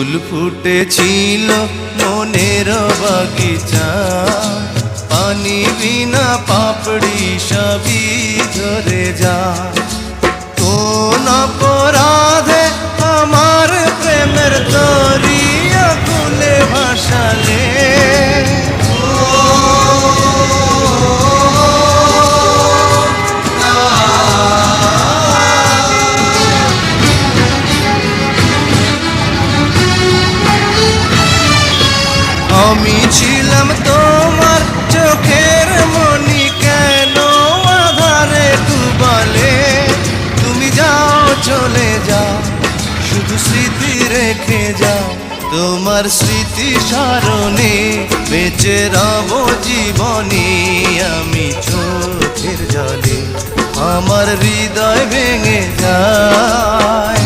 ফুল ফুটেছিল মনের বাগিচা, পানি বিনা পাপড়ি সবই ঝরে যা। কোন অপরাধে আমার প্রেমের দরিয়া কুলে ভাসালে, আমি ছিলাম তোমার চোখের মনি, কেন আধারে ডুবালে? তুমি যাও চলে যাও, শুধু স্মৃতি রেখে যাও। তোমার স্মৃতি স্মরণে বেঁচে রব জীবনে। আমি চোখের জলে আমার হৃদয় ভেঙে যায়।